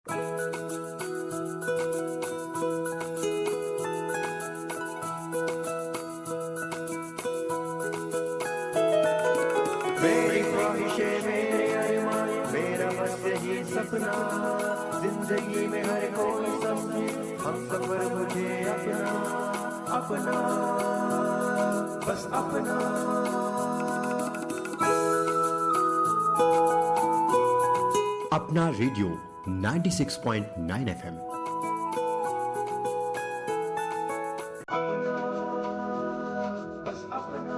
मेरी ख्वाहिशें मेरे अरमान मेरा बस यही सपना, जिंदगी में हर कोई समझे हम सफर मुझे अपना अपना बस अपना। अपना रेडियो 96.9 FM। बस अपना।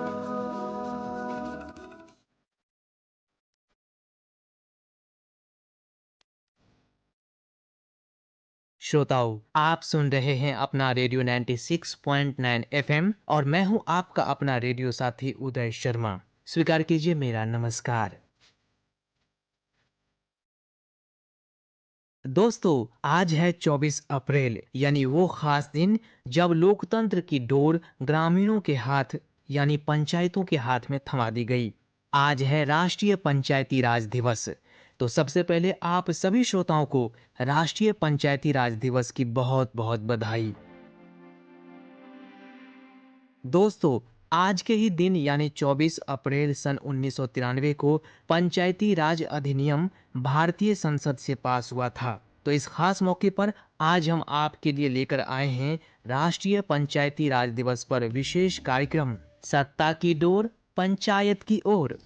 श्रोताओं, आप सुन रहे हैं अपना रेडियो 96.9 एफएम और मैं हूं आपका अपना रेडियो साथी उदय शर्मा। स्वीकार कीजिए मेरा नमस्कार। दोस्तों, आज है 24 अप्रैल, यानी वो खास दिन जब लोकतंत्र की डोर ग्रामीणों के हाथ यानी पंचायतों के हाथ में थमा दी गई। आज है राष्ट्रीय पंचायती राज दिवस। तो सबसे पहले आप सभी श्रोताओं को राष्ट्रीय पंचायती राज दिवस की बहुत बहुत बधाई। दोस्तों, आज के ही दिन यानी 24 अप्रैल सन 1993 को पंचायती राज अधिनियम भारतीय संसद से पास हुआ था। तो इस खास मौके पर आज हम आपके लिए लेकर आए हैं राष्ट्रीय पंचायती राज दिवस पर विशेष कार्यक्रम सत्ता की डोर पंचायत की ओर।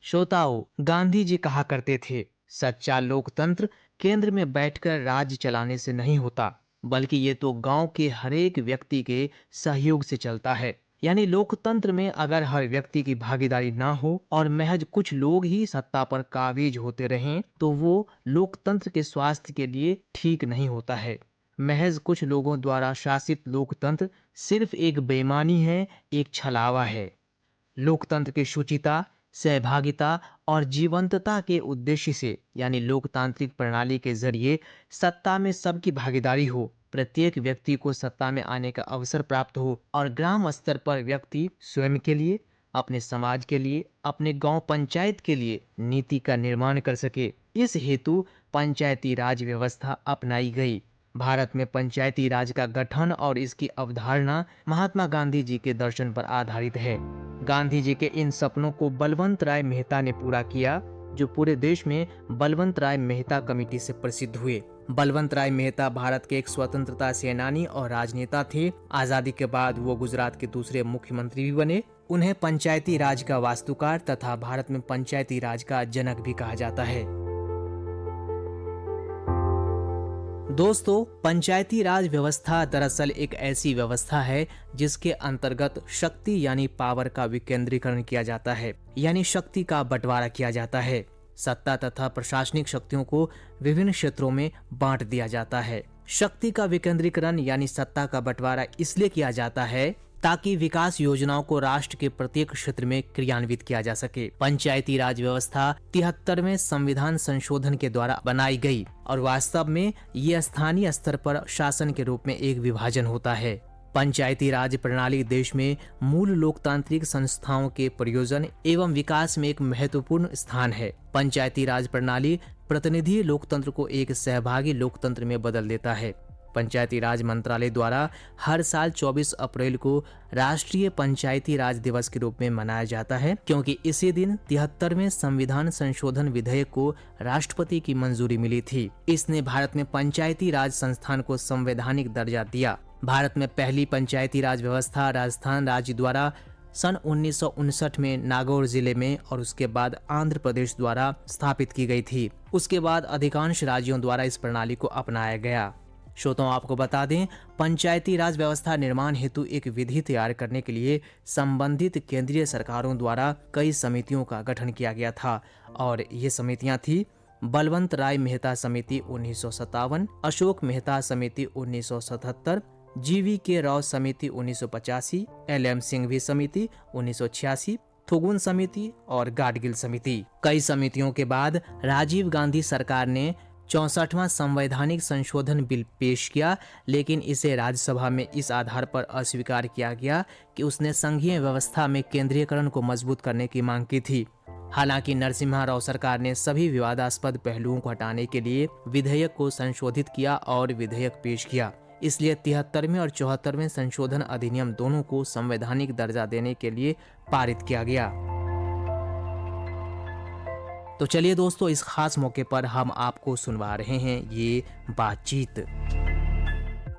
श्रोताओं, गांधी जी कहा करते थे, सच्चा लोकतंत्र केंद्र में बैठकर राज्य चलाने से नहीं होता, बल्कि ये तो गांव के हर एक व्यक्ति के सहयोग से चलता है। यानी लोकतंत्र में अगर हर व्यक्ति की भागीदारी ना हो और महज कुछ लोग ही सत्ता पर काबिज होते रहें, तो वो लोकतंत्र के स्वास्थ्य के लिए ठीक नहीं होता है। महज कुछ लोगों द्वारा शासित लोकतंत्र सिर्फ एक बेईमानी है, एक छलावा है। लोकतंत्र की शुचिता, सहभागिता और जीवंतता के उद्देश्य से यानी लोकतांत्रिक प्रणाली के जरिए सत्ता में सबकी भागीदारी हो, प्रत्येक व्यक्ति को सत्ता में आने का अवसर प्राप्त हो और ग्राम स्तर पर व्यक्ति स्वयं के लिए, अपने समाज के लिए, अपने गांव पंचायत के लिए नीति का निर्माण कर सके। इस हेतु पंचायती राज व्यवस्था अपनाई गई। भारत में पंचायती राज का गठन और इसकी अवधारणा महात्मा गांधी जी के दर्शन पर आधारित है। गांधी जी के इन सपनों को बलवंत राय मेहता ने पूरा किया, जो पूरे देश में बलवंत राय मेहता कमेटी से प्रसिद्ध हुए। बलवंत राय मेहता भारत के एक स्वतंत्रता सेनानी और राजनेता थे। आजादी के बाद वो गुजरात के दूसरे मुख्यमंत्री भी बने। उन्हें पंचायती राज का वास्तुकार तथा भारत में पंचायती राज का जनक भी कहा जाता है। दोस्तों, पंचायती राज व्यवस्था दरअसल एक ऐसी व्यवस्था है जिसके अंतर्गत शक्ति यानी पावर का विकेंद्रीकरण किया जाता है, यानी शक्ति का बंटवारा किया जाता है। सत्ता तथा प्रशासनिक शक्तियों को विभिन्न क्षेत्रों में बांट दिया जाता है। शक्ति का विकेंद्रीकरण यानी सत्ता का बंटवारा इसलिए किया जाता है ताकि विकास योजनाओं को राष्ट्र के प्रत्येक क्षेत्र में क्रियान्वित किया जा सके। पंचायती राज व्यवस्था 73वें संविधान संशोधन के द्वारा बनाई गई और वास्तव में ये स्थानीय स्तर पर शासन के रूप में एक विभाजन होता है। पंचायती राज प्रणाली देश में मूल लोकतांत्रिक संस्थाओं के प्रयोजन एवं विकास में एक महत्वपूर्ण स्थान है। पंचायती राज प्रणाली प्रतिनिधि लोकतंत्र को एक सहभागी लोकतंत्र में बदल देता है। पंचायती राज मंत्रालय द्वारा हर साल 24 अप्रैल को राष्ट्रीय पंचायती राज दिवस के रूप में मनाया जाता है, क्योंकि इसी दिन 73वें संविधान संशोधन विधेयक को राष्ट्रपति की मंजूरी मिली थी। इसने भारत में पंचायती राज संस्थान को संवैधानिक दर्जा दिया। भारत में पहली पंचायती राज व्यवस्था राजस्थान राज्य द्वारा सन 1959 में नागौर जिले में और उसके बाद आंध्र प्रदेश द्वारा स्थापित की गई थी। उसके बाद अधिकांश राज्यों द्वारा इस प्रणाली को अपनाया गया। श्रोताओं, आपको बता दें, पंचायती राज व्यवस्था निर्माण हेतु एक विधि तैयार करने के लिए संबंधित केंद्रीय सरकारों द्वारा कई समितियों का गठन किया गया था और ये समितियां थी बलवंत राय मेहता समिति 1957, अशोक मेहता समिति 1977, GV राव समिति 1985, LM सिंघवी समिति 1986, थुगुन समिति और गाडगिल समिति। कई समितियों के बाद राजीव गांधी सरकार ने 64वां संवैधानिक संशोधन बिल पेश किया, लेकिन इसे राज्यसभा में इस आधार पर अस्वीकार किया गया कि उसने संघीय व्यवस्था में केंद्रीयकरण को मजबूत करने की मांग की थी। हालांकि नरसिम्हा राव सरकार ने सभी विवादास्पद पहलुओं को हटाने के लिए विधेयक को संशोधित किया और विधेयक पेश किया। इसलिए 73वें और 74वें संशोधन अधिनियम दोनों को संवैधानिक दर्जा देने के लिए पारित किया गया। तो चलिए दोस्तों, इस खास मौके पर हम आपको सुनवा रहे हैं ये बातचीत।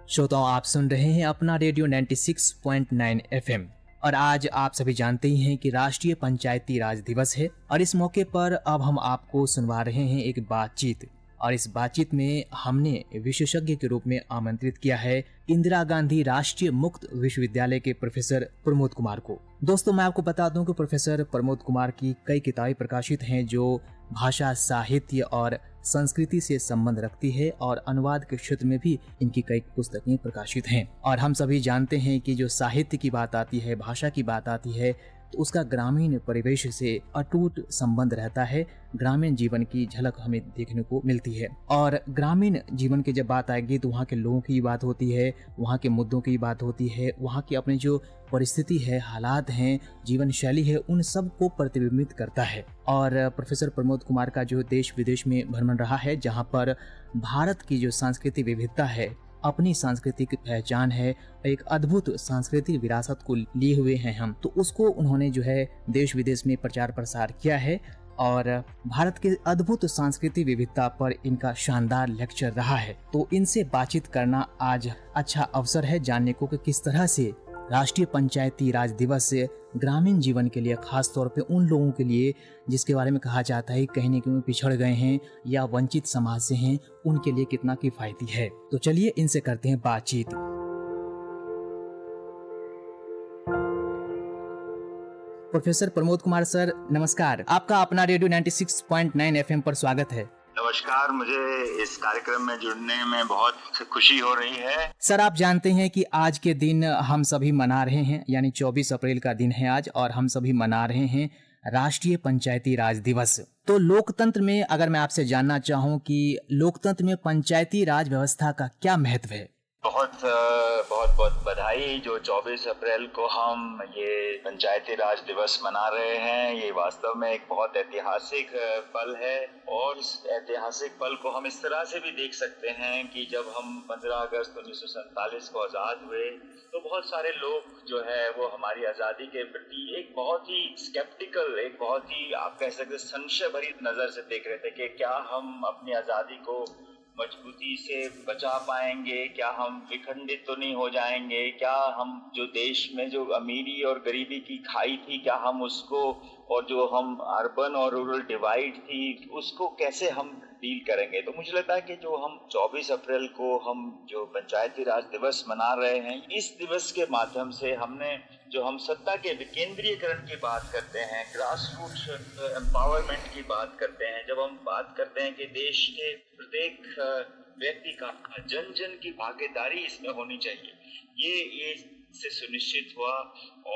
श्रोताओं, आप सुन रहे हैं अपना रेडियो 96.9 FM और आज आप सभी जानते ही हैं कि राष्ट्रीय पंचायती राज दिवस है और इस मौके पर अब हम आपको सुनवा रहे हैं एक बातचीत। और इस बातचीत में हमने विशेषज्ञ के रूप में आमंत्रित किया है इंदिरा गांधी राष्ट्रीय मुक्त विश्वविद्यालय के प्रोफेसर प्रमोद कुमार को। दोस्तों, मैं आपको बता दूं कि प्रोफेसर प्रमोद कुमार की कई किताबें प्रकाशित हैं जो भाषा, साहित्य और संस्कृति से संबंध रखती है और अनुवाद के क्षेत्र में भी इनकी कई पुस्तकें प्रकाशित हैं। और हम सभी जानते हैं कि जो साहित्य की बात आती है, भाषा की बात आती है, तो उसका ग्रामीण परिवेश से अटूट संबंध रहता है। ग्रामीण जीवन की झलक हमें देखने को मिलती है और ग्रामीण जीवन की जब बात आएगी तो वहाँ के लोगों की बात होती है, वहाँ के मुद्दों की बात होती है, वहाँ की अपनी जो परिस्थिति है, हालात हैं, जीवन शैली है, उन सब को प्रतिबिंबित करता है। और प्रोफेसर प्रमोद कुमार का जो देश विदेश में भ्रमण रहा है, जहाँ पर भारत की जो सांस्कृतिक विविधता है, अपनी सांस्कृतिक पहचान है, एक अद्भुत सांस्कृतिक विरासत को लिए हुए हैं हम, तो उसको उन्होंने जो है देश विदेश में प्रचार प्रसार किया है और भारत के अद्भुत सांस्कृतिक विविधता पर इनका शानदार लेक्चर रहा है। तो इनसे बातचीत करना आज अच्छा अवसर है जानने को कि किस तरह से राष्ट्रीय पंचायती राज दिवस से ग्रामीण जीवन के लिए, खास तौर पे उन लोगों के लिए जिसके बारे में कहा जाता है कहीं न कहीं पिछड़ गए हैं या वंचित समाज से हैं, उनके लिए कितना किफायती है। तो चलिए इनसे करते हैं बातचीत। प्रोफेसर प्रमोद कुमार सर, नमस्कार। आपका अपना रेडियो 96.9 FM पर स्वागत है। नमस्कार, मुझे इस कार्यक्रम में जुड़ने में बहुत खुशी हो रही है। सर, आप जानते हैं कि आज के दिन हम सभी मना रहे हैं, यानी 24 अप्रैल का दिन है आज, और हम सभी मना रहे हैं राष्ट्रीय पंचायती राज दिवस। तो लोकतंत्र में अगर मैं आपसे जानना चाहूं कि लोकतंत्र में पंचायती राज व्यवस्था का क्या महत्व है? बहुत बधाई। जो 24 अप्रैल को हम ये पंचायती राज दिवस मना रहे हैं, ये वास्तव में एक बहुत ऐतिहासिक पल है और इस ऐतिहासिक पल को हम इस तरह से भी देख सकते हैं कि जब हम 15 अगस्त 1947 को आज़ाद हुए तो बहुत सारे लोग जो है वो हमारी आज़ादी के प्रति एक बहुत ही स्केप्टिकल, एक बहुत ही आप कह सकते संशय भरी नज़र से देख रहे थे कि क्या हम अपनी आज़ादी को मजबूती से बचा पाएंगे, क्या हम विखंडित तो नहीं हो जाएंगे, क्या हम जो देश में जो अमीरी और गरीबी की खाई थी, क्या हम उसको, और जो हम अर्बन और रूरल डिवाइड थी, उसको कैसे हम डील करेंगे। तो मुझे लगता है कि जो हम 24 अप्रैल को हम जो पंचायती राज दिवस मना रहे हैं, इस दिवस के माध्यम से हमने जो हम सत्ता के विकेंद्रीकरण की बात करते हैं, ग्रास रूट एम्पावरमेंट की बात करते हैं, जब हम बात करते हैं कि देश के प्रत्येक व्यक्ति का, जन जन की भागीदारी इसमें होनी चाहिए, ये से सुनिश्चित हुआ।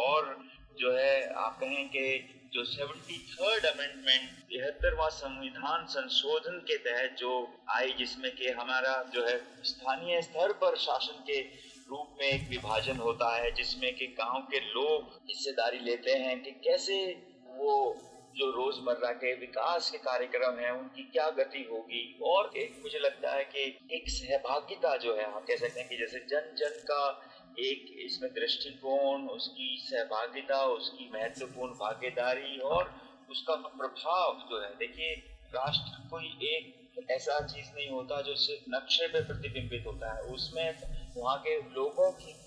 और जो है आप कहें कि जो 73rd अमेंडमेंट 73वां संविधान संशोधन के तहत जो आई, जिसमें कि हमारा जो है स्थानीय स्तर पर शासन के रूप में एक विभाजन होता है, जिसमें कि गांव के लोग हिस्सेदारी लेते हैं कि कैसे वो जो रोजमर्रा के विकास के कार्यक्रम हैं उनकी क्या गति होगी। और एक मुझे लगता है कि एक सहभागिता जो है, हम कह सकते हैं कि जैसे जन जन का एक इसमें दृष्टिकोण, उसकी सहभागिता, उसकी महत्वपूर्ण भागीदारी और उसका प्रभाव जो है, देखिए राष्ट्र कोई एक ऐसा चीज नहीं होता जो सिर्फ नक्शे पे प्रतिबिंबित होता है, उसमें वहाँ के लोगों की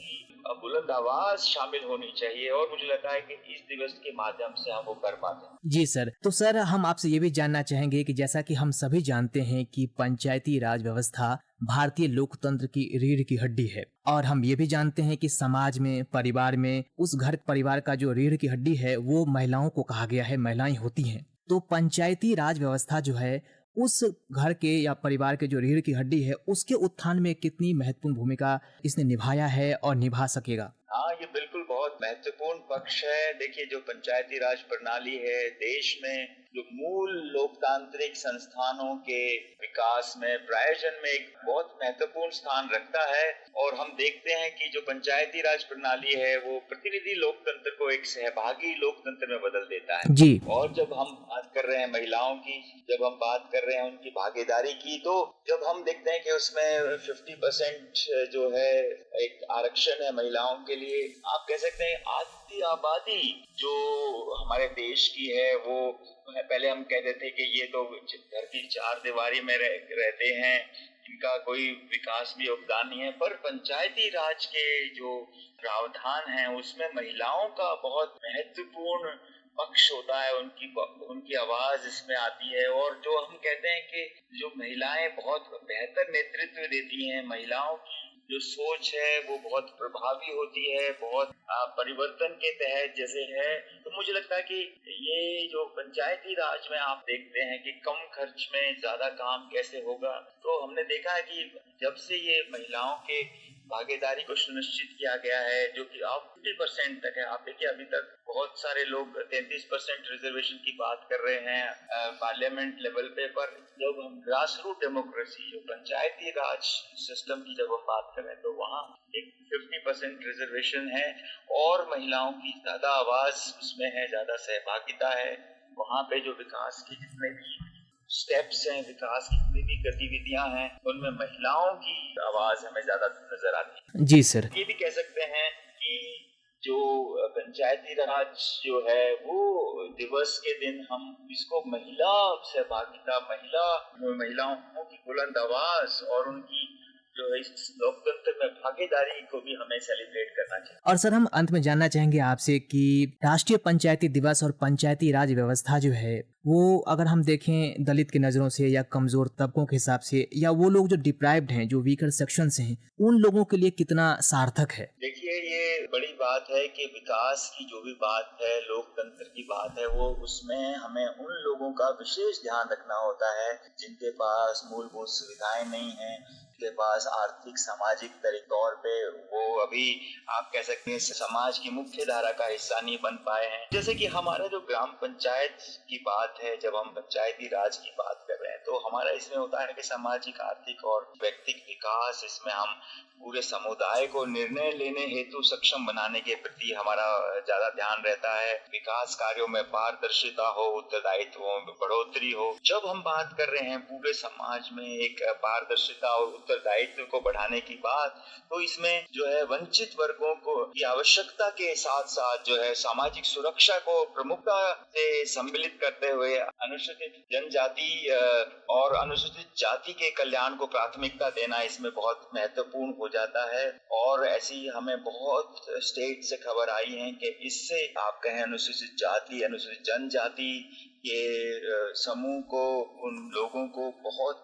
बुलंद आवाज शामिल होनी चाहिए और मुझे लगता है कि इस दिवस के माध्यम से हम वो कर पाते हैं। जी सर, तो सर हम आपसे ये भी जानना चाहेंगे कि जैसा कि हम सभी जानते हैं कि पंचायती राज व्यवस्था भारतीय लोकतंत्र की रीढ़ की हड्डी है और हम ये भी जानते हैं कि समाज में, परिवार में, उस घर परिवार का जो रीढ़ की हड्डी है वो महिलाओं को कहा गया है, महिलाएं होती हैं। तो पंचायती राज व्यवस्था जो है उस घर के या परिवार के जो रीढ़ की हड्डी है उसके उत्थान में कितनी महत्वपूर्ण भूमिका इसने निभाया है और निभा सकेगा? हाँ, ये बिल्कुल बहुत महत्वपूर्ण पक्ष है। देखिए, जो पंचायती राज प्रणाली है देश में जो मूल लोकतांत्रिक संस्थानों के विकास में, प्रायोजन में एक बहुत महत्वपूर्ण स्थान रखता है। और हम देखते हैं कि जो पंचायती राज प्रणाली है वो प्रतिनिधि लोकतंत्र को एक सहभागी लोकतंत्र में बदल देता है जी। और जब हम बात कर रहे हैं महिलाओं की, जब हम बात कर रहे हैं उनकी भागीदारी की, तो जब हम देखते हैं कि उसमें 50% जो है एक आरक्षण है महिलाओं के लिए, आप कह सकते हैं आधी आबादी जो हमारे देश की है वो, पहले हम कहते थे कि ये तो घर की चार दीवारी में रहते हैं, इनका कोई विकास में योगदान नहीं है, पर पंचायती राज के जो प्रावधान है उसमें महिलाओं का बहुत महत्वपूर्ण पक्ष होता है, उनकी आवाज इसमें आती है। और जो हम कहते हैं कि जो महिलाएं बहुत बेहतर नेतृत्व देती हैं, महिलाओं की जो सोच है वो बहुत प्रभावी होती है, बहुत परिवर्तन के तहत जैसे है। तो मुझे लगता है कि ये जो पंचायती राज में आप देखते हैं कि कम खर्च में ज्यादा काम कैसे होगा, तो हमने देखा है कि जब से ये महिलाओं के भागीदारी को सुनिश्चित किया गया है, जो कि अब 50% तक है। आप देखिए अभी तक बहुत सारे लोग 33% रिजर्वेशन की बात कर रहे हैं पार्लियामेंट लेवल पे, पर जब हम ग्रास रूट डेमोक्रेसी, जो पंचायती राज सिस्टम की जब हम बात करें, तो वहाँ एक 50% रिजर्वेशन है और महिलाओं की ज्यादा आवाज उसमें है, ज्यादा सहभागिता है। वहाँ पे जो विकास की जितने भी स्टेप्स हैं, विकास की जितनी भी गतिविधियां हैं, उनमें महिलाओं की आवाज हमें ज्यादा नजर आती है। जी सर। ये भी कह सकते हैं कि जो पंचायती राज जो है वो दिवस के दिन हम इसको महिला सहभागिता, महिलाओं की बुलंद आवाज और उनकी जो है इस लोकतंत्र में भागीदारी को भी हमें सेलिब्रेट करना चाहिए। और सर हम अंत में जानना चाहेंगे आपसे कि राष्ट्रीय पंचायती दिवस और पंचायती राज व्यवस्था जो है वो अगर हम देखें दलित की नजरों से या कमजोर तबकों के हिसाब से, या वो लोग जो डिप्राइव्ड हैं, जो वीकर सेक्शंस हैं, उन लोगों के लिए कितना सार्थक है? देखिए ये बड़ी बात है कि विकास की जो भी बात है, लोकतंत्र की बात है, वो उसमें हमें उन लोगों का विशेष ध्यान रखना होता है जिनके पास मूलभूत सुविधाएं नहीं है, के पास आर्थिक सामाजिक तौर पे वो अभी आप कह सकते हैं समाज की मुख्य धारा का हिस्सा नहीं बन पाए हैं। जैसे कि हमारा जो ग्राम पंचायत की बात है, जब हम पंचायती राज की बात कर रहे हैं, तो हमारा इसमें होता है कि सामाजिक, आर्थिक और व्यक्तिगत विकास, इसमें हम पूरे समुदाय को निर्णय लेने हेतु सक्षम बनाने के प्रति हमारा ज्यादा ध्यान रहता है। विकास कार्यों में पारदर्शिता हो, उत्तरदायित्वों में बढ़ोतरी हो। जब हम बात कर रहे हैं पूरे समाज में एक पारदर्शिता और उत्तरदायित्व को बढ़ाने की बात, तो इसमें जो है वंचित वर्गों को की आवश्यकता के साथ साथ जो है सामाजिक सुरक्षा को प्रमुखता से सम्मिलित करते हुए अनुसूचित जनजाति और अनुसूचित जाति के कल्याण को प्राथमिकता देना इसमें बहुत महत्वपूर्ण हो जाता है। और ऐसी हमें बहुत स्टेट से खबर आई है कि इससे आप कहें अनुसूचित जाति, अनुसूचित जनजाति के समूह को, उन लोगों को बहुत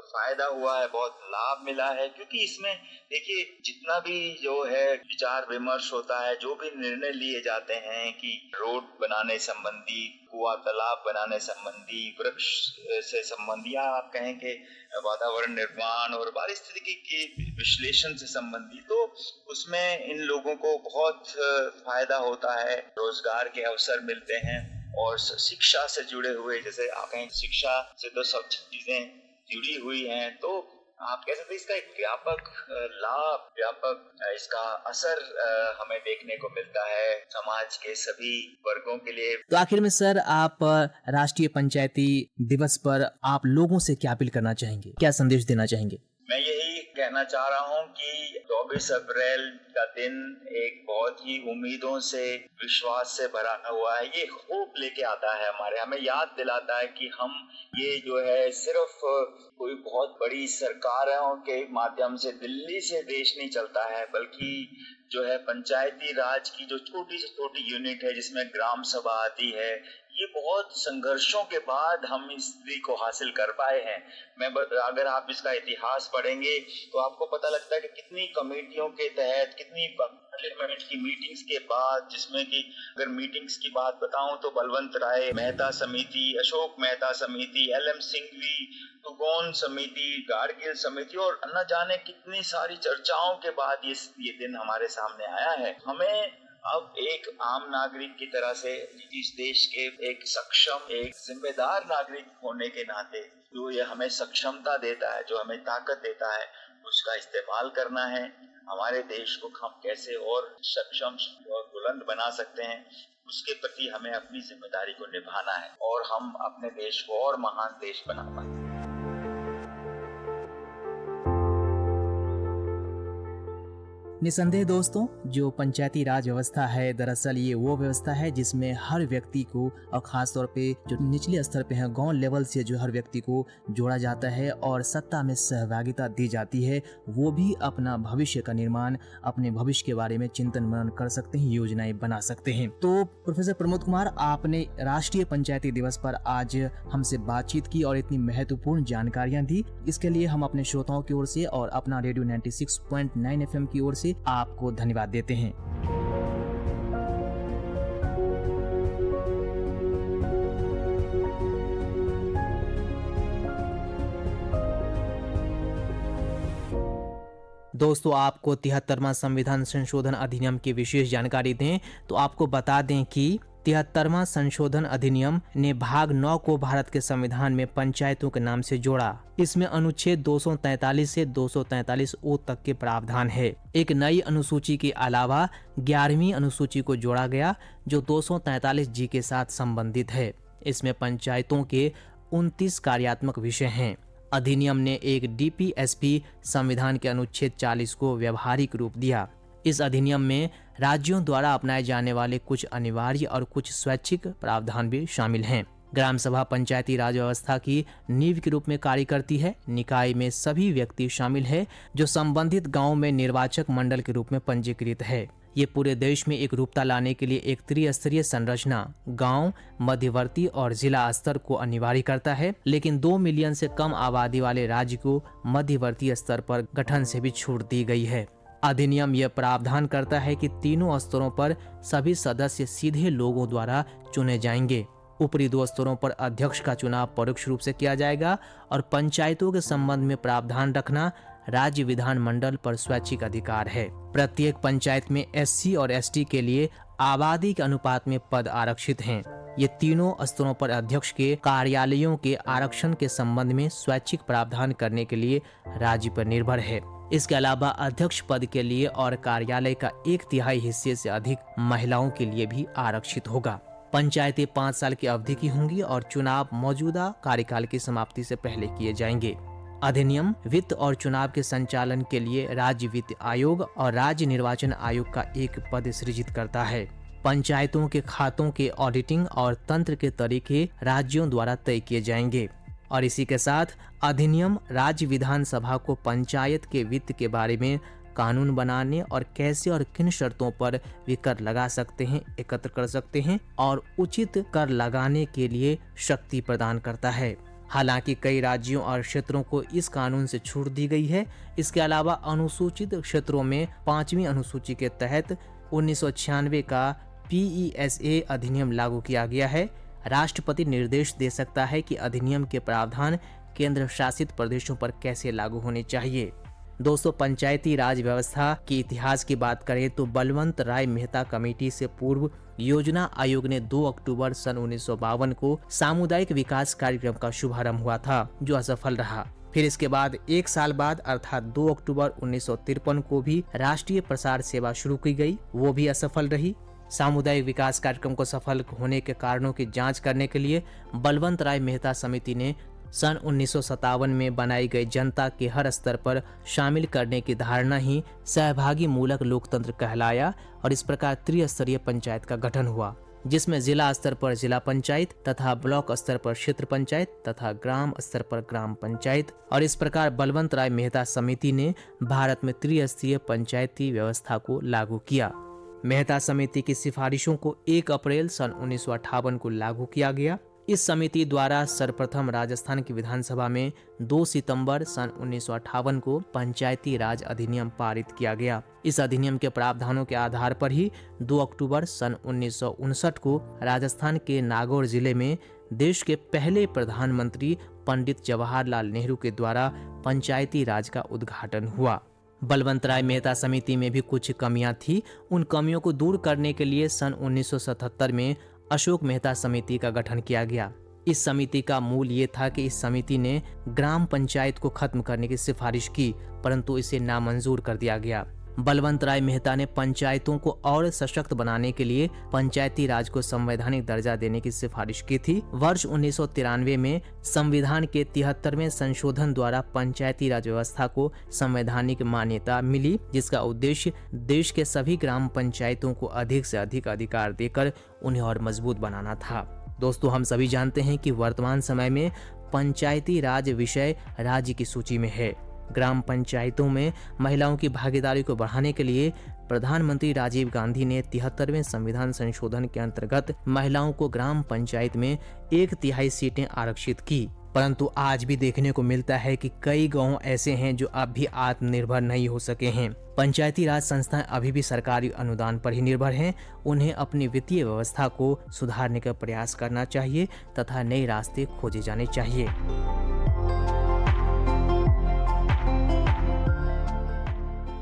फायदा हुआ है, बहुत लाभ मिला है। क्योंकि इसमें देखिए जितना भी जो है विचार विमर्श होता है, जो भी निर्णय लिए जाते हैं कि रोड बनाने संबंधी, कुआं तालाब बनाने संबंधी, वृक्ष से संबंधी, या आप कहें कि वातावरण निर्माण और पारिस्थितिकी के विश्लेषण से संबंधी, तो उसमें इन लोगों को बहुत फायदा होता है, रोजगार के अवसर मिलते हैं। और शिक्षा से जुड़े हुए, जैसे आप कहें शिक्षा से तो सब चीजें जुड़ी हुई हैं, तो आप कह सकते हैं इसका एक व्यापक लाभ, व्यापक इसका असर हमें देखने को मिलता है समाज के सभी वर्गों के लिए। तो आखिर में सर आप राष्ट्रीय पंचायती दिवस पर आप लोगों से क्या अपील करना चाहेंगे, क्या संदेश देना चाहेंगे? मैं यही कहना चाह रहा हूं कि 24 अप्रैल का दिन एक बहुत ही उम्मीदों से, विश्वास से भरा हुआ है। ये होप लेके आता है हमें याद दिलाता है कि हम ये जो है सिर्फ कोई बहुत बड़ी सरकारों के माध्यम से, दिल्ली से देश नहीं चलता है, बल्कि जो है पंचायती राज की जो छोटी से छोटी यूनिट है जिसमें ग्राम सभा आती है, ये बहुत संघर्षों के बाद हम इस स्थिति को हासिल कर पाए हैं। अगर आप इसका इतिहास पढ़ेंगे तो आपको पता लगता है कि कितनी कमेटियों के तहत, कितनी पार्लियामेंट की मीटिंग्स के बाद, जिसमें कि अगर मीटिंग्स की बात बताऊं तो बलवंत राय मेहता समिति, अशोक मेहता समिति, LM सिंघवी, तुगोन समिति, गाडगिल समिति और न जाने कितनी सारी चर्चाओं के बाद ये दिन हमारे सामने आया है। हमें अब एक आम नागरिक की तरह से इस देश के एक सक्षम, एक जिम्मेदार नागरिक होने के नाते जो ये हमें सक्षमता देता है, जो हमें ताकत देता है, उसका इस्तेमाल करना है। हमारे देश को हम कैसे और सक्षम और बुलंद बना सकते हैं, उसके प्रति हमें अपनी जिम्मेदारी को निभाना है और हम अपने देश को और महान देश बना पाएं। निसंदेह दोस्तों, जो पंचायती राज व्यवस्था है, दरअसल ये वो व्यवस्था है जिसमें हर व्यक्ति को, और खास तौर पे जो निचले स्तर पे है, गांव लेवल से जो हर व्यक्ति को जोड़ा जाता है और सत्ता में सहभागिता दी जाती है। वो भी अपना भविष्य का निर्माण, अपने भविष्य के बारे में चिंतन मनन कर सकते हैं, योजनाएं बना सकते हैं। तो प्रोफेसर प्रमोद कुमार, आपने राष्ट्रीय पंचायती दिवस पर आज हमसे बातचीत की और इतनी महत्वपूर्ण जानकारियां दी। इसके लिए हम अपने श्रोताओं की ओर से और अपना रेडियो 96.9 FM की ओर से आपको धन्यवाद देते हैं। दोस्तों, आपको 73वां संविधान संशोधन अधिनियम की विशेष जानकारी दें तो आपको बता दें कि 73वां संशोधन अधिनियम ने भाग 9 को भारत के संविधान में पंचायतों के नाम से जोड़ा। इसमें अनुच्छेद 243 से 243 तक के प्रावधान है। एक नई अनुसूची के अलावा 11वीं अनुसूची को जोड़ा गया जो 243 के साथ संबंधित है। इसमें पंचायतों के 29 कार्यात्मक विषय हैं। अधिनियम ने एक DPSP संविधान के अनुच्छेद 40 को व्यवहारिक रूप दिया। इस अधिनियम में राज्यों द्वारा अपनाए जाने वाले कुछ अनिवार्य और कुछ स्वैच्छिक प्रावधान भी शामिल हैं। ग्राम सभा पंचायती राज व्यवस्था की नींव के रूप में कार्य करती है। निकाय में सभी व्यक्ति शामिल है जो संबंधित गांव में निर्वाचक मंडल के रूप में पंजीकृत है। ये पूरे देश में एक रूपता लाने के लिए एक त्रिस्तरीय संरचना गांव, मध्यवर्ती और जिला स्तर को अनिवार्य करता है, लेकिन 2 मिलियन से कम आबादी वाले राज्य को मध्यवर्ती स्तर पर गठन से भी छूट दी गई है। अधिनियम यह प्रावधान करता है कि तीनों स्तरों पर सभी सदस्य सीधे लोगों द्वारा चुने जाएंगे। ऊपरी 2 स्तरों पर अध्यक्ष का चुनाव परोक्ष रूप से किया जाएगा और पंचायतों के संबंध में प्रावधान रखना राज्य विधान मंडल पर स्वैच्छिक अधिकार है। प्रत्येक पंचायत में SC और ST के लिए आबादी के अनुपात में पद आरक्षित हैं। ये तीनों स्तरों पर अध्यक्ष के कार्यालयों के आरक्षण के संबंध में स्वैच्छिक प्रावधान करने के लिए राज्य पर निर्भर है। इसके अलावा अध्यक्ष पद के लिए और कार्यालय का 1/3 हिस्से से अधिक महिलाओं के लिए भी आरक्षित होगा। पंचायतें 5 साल की अवधि की होंगी और चुनाव मौजूदा कार्यकाल की समाप्ति से पहले किए जाएंगे। अधिनियम वित्त और चुनाव के संचालन के लिए राज्य वित्त आयोग और राज्य निर्वाचन आयोग का एक पद सृजित करता है। पंचायतों के खातों के ऑडिटिंग और तंत्र के तरीके राज्यों द्वारा तय किए जाएंगे। और इसी के साथ अधिनियम राज्य विधानसभा को पंचायत के वित्त के बारे में कानून बनाने और कैसे और किन शर्तों पर वे कर लगा सकते हैं, एकत्र कर सकते हैं और उचित कर लगाने के लिए शक्ति प्रदान करता है। हालांकि कई राज्यों और क्षेत्रों को इस कानून से छूट दी गई है। इसके अलावा अनुसूचित क्षेत्रों में 5वीं अनुसूची के तहत 1996 का PESA अधिनियम लागू किया गया है। राष्ट्रपति निर्देश दे सकता है कि अधिनियम के प्रावधान केंद्र शासित प्रदेशों पर कैसे लागू होने चाहिए। दोस्तों, पंचायती राज व्यवस्था के इतिहास की बात करें तो बलवंत राय मेहता कमेटी से पूर्व योजना आयोग ने 2 अक्टूबर सन 1952 को सामुदायिक विकास कार्यक्रम का शुभारंभ हुआ था, जो असफल रहा। फिर इसके बाद 1 साल बाद अर्थात 2 अक्टूबर 1953 को भी राष्ट्रीय प्रसार सेवा शुरू की गई, वो भी असफल रही। सामुदायिक विकास कार्यक्रम को सफल होने के कारणों की जांच करने के लिए बलवंत राय मेहता समिति ने सन 1957 में बनाई गई जनता के हर स्तर पर शामिल करने की धारणा ही सहभागी मूलक लोकतंत्र कहलाया और इस प्रकार त्रिस्तरीय पंचायत का गठन हुआ, जिसमें जिला स्तर पर जिला पंचायत तथा ब्लॉक स्तर पर क्षेत्र पंचायत तथा ग्राम स्तर पर ग्राम पंचायत। और इस प्रकार बलवंत राय मेहता समिति ने भारत में त्रिस्तरीय पंचायती व्यवस्था को लागू किया। मेहता समिति की सिफारिशों को 1 अप्रैल सन 1958 को लागू किया गया। इस समिति द्वारा सर्वप्रथम राजस्थान की विधानसभा में 2 सितंबर सन 1958 को पंचायती राज अधिनियम पारित किया गया। इस अधिनियम के प्रावधानों के आधार पर ही 2 अक्टूबर सन 1959 को राजस्थान के नागौर जिले में देश के पहले प्रधानमंत्री पंडित जवाहरलाल नेहरू के द्वारा पंचायती राज का उद्घाटन हुआ। बलवंत राय मेहता समिति में भी कुछ कमियां थी। उन कमियों को दूर करने के लिए सन 1977 में अशोक मेहता समिति का गठन किया गया। इस समिति का मूल ये था कि इस समिति ने ग्राम पंचायत को खत्म करने की सिफारिश की, परंतु इसे नामंजूर कर दिया गया। बलवंत राय मेहता ने पंचायतों को और सशक्त बनाने के लिए पंचायती राज को संवैधानिक दर्जा देने की सिफारिश की थी। वर्ष 1993 में संविधान के 73वें संशोधन द्वारा पंचायती राज व्यवस्था को संवैधानिक मान्यता मिली, जिसका उद्देश्य देश के सभी ग्राम पंचायतों को अधिक से अधिक अधिकार देकर उन्हें और मजबूत बनाना था। दोस्तों, हम सभी जानते हैं कि वर्तमान समय में पंचायती राज विषय राज्य की सूची में है। ग्राम पंचायतों में महिलाओं की भागीदारी को बढ़ाने के लिए प्रधानमंत्री राजीव गांधी ने 73वें संविधान संशोधन के अंतर्गत महिलाओं को ग्राम पंचायत में 1/3 सीटें आरक्षित की। परंतु आज भी देखने को मिलता है कि कई गांव ऐसे हैं जो अब भी आत्मनिर्भर नहीं हो सके हैं। पंचायती राज संस्थाएं अभी भी सरकारी अनुदान पर ही निर्भर हैं। उन्हें अपनी वित्तीय व्यवस्था को सुधारने का प्रयास करना चाहिए तथा नए रास्ते खोजे जाने चाहिए।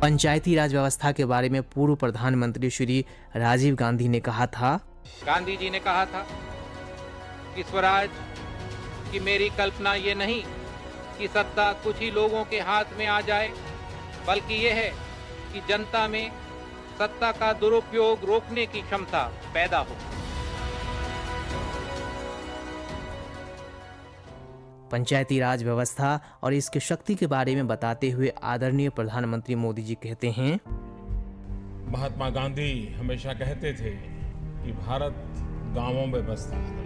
पंचायती राज व्यवस्था के बारे में पूर्व प्रधानमंत्री श्री राजीव गांधी ने कहा था, गांधी जी ने कहा था कि स्वराज की मेरी कल्पना ये नहीं कि सत्ता कुछ ही लोगों के हाथ में आ जाए, बल्कि ये है कि जनता में सत्ता का दुरुपयोग रोकने की क्षमता पैदा हो। पंचायती राज व्यवस्था और इसकी शक्ति के बारे में बताते हुए आदरणीय प्रधानमंत्री मोदी जी कहते हैं, महात्मा गांधी हमेशा कहते थे कि भारत गांवों में बसता है।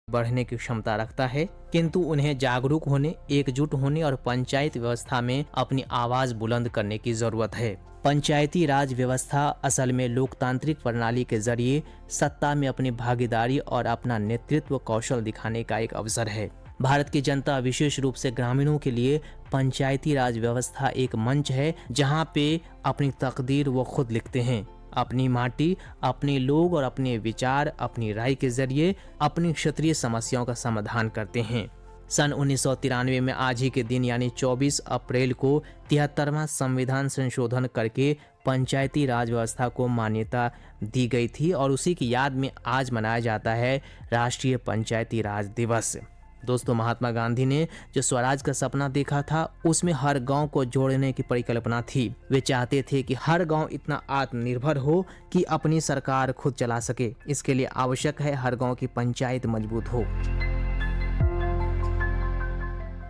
बढ़ने की क्षमता रखता है, किंतु उन्हें जागरूक होने, एकजुट होने और पंचायत व्यवस्था में अपनी आवाज बुलंद करने की जरूरत है। पंचायती राज व्यवस्था असल में लोकतांत्रिक प्रणाली के जरिए सत्ता में अपनी भागीदारी और अपना नेतृत्व कौशल दिखाने का एक अवसर है। भारत की जनता विशेष रूप से ग्रामीणों के लिए पंचायती राज व्यवस्था एक मंच है जहां पे अपनी तकदीर वो खुद लिखते हैं। अपनी माटी, अपने लोग और अपने विचार अपनी राय के जरिए अपनी क्षेत्रीय समस्याओं का समाधान करते हैं। सन 1993 में आज ही के दिन यानी 24 अप्रैल को 73वां संविधान संशोधन करके पंचायती राज व्यवस्था को मान्यता दी गई थी और उसी की याद में आज मनाया जाता है राष्ट्रीय पंचायती राज दिवस। दोस्तों, महात्मा गांधी ने जो स्वराज का सपना देखा था उसमें हर गांव को जोड़ने की परिकल्पना थी। वे चाहते थे कि हर गांव इतना आत्मनिर्भर हो कि अपनी सरकार खुद चला सके। इसके लिए आवश्यक है हर गांव की पंचायत मजबूत हो।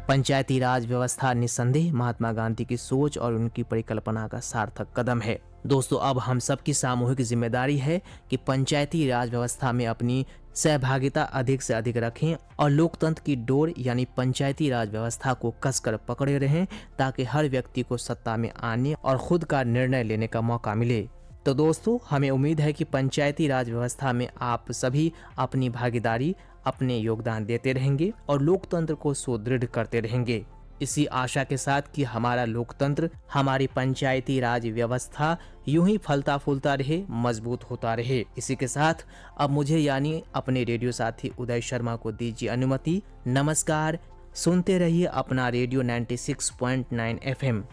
पंचायती राज व्यवस्था निस्संदेह महात्मा गांधी की सोच और उनकी परिकल्पना का सार्थक कदम है। दोस्तों, अब हम सबकी सामूहिक जिम्मेदारी है कि पंचायती राज व्यवस्था में अपनी सहभागिता अधिक से अधिक रखें और लोकतंत्र की डोर यानी पंचायती राज व्यवस्था को कसकर पकड़े रहें ताकि हर व्यक्ति को सत्ता में आने और खुद का निर्णय लेने का मौका मिले। तो दोस्तों, हमें उम्मीद है कि पंचायती राज व्यवस्था में आप सभी अपनी भागीदारी, अपने योगदान देते रहेंगे और लोकतंत्र को सुदृढ़ करते रहेंगे। इसी आशा के साथ कि हमारा लोकतंत्र, हमारी पंचायती राज व्यवस्था यूं ही फलता फूलता रहे, मजबूत होता रहे। इसी के साथ अब मुझे यानी अपने रेडियो साथी उदय शर्मा को दीजिए अनुमति। नमस्कार, सुनते रहिए अपना रेडियो 96.9 FM।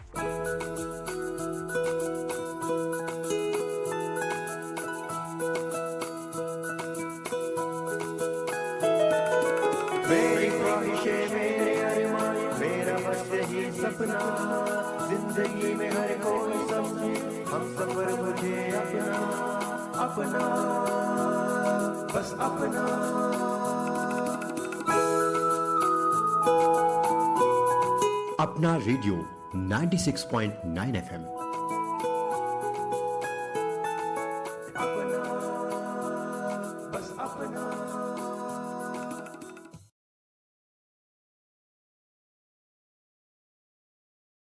मेरी ख्वाहिशें मेरे अरमान मेरा बस यही सपना जिंदगी में हर कोई समझे हम सफर मुझे अपना अपना बस अपना। अपना रेडियो 96.9 FM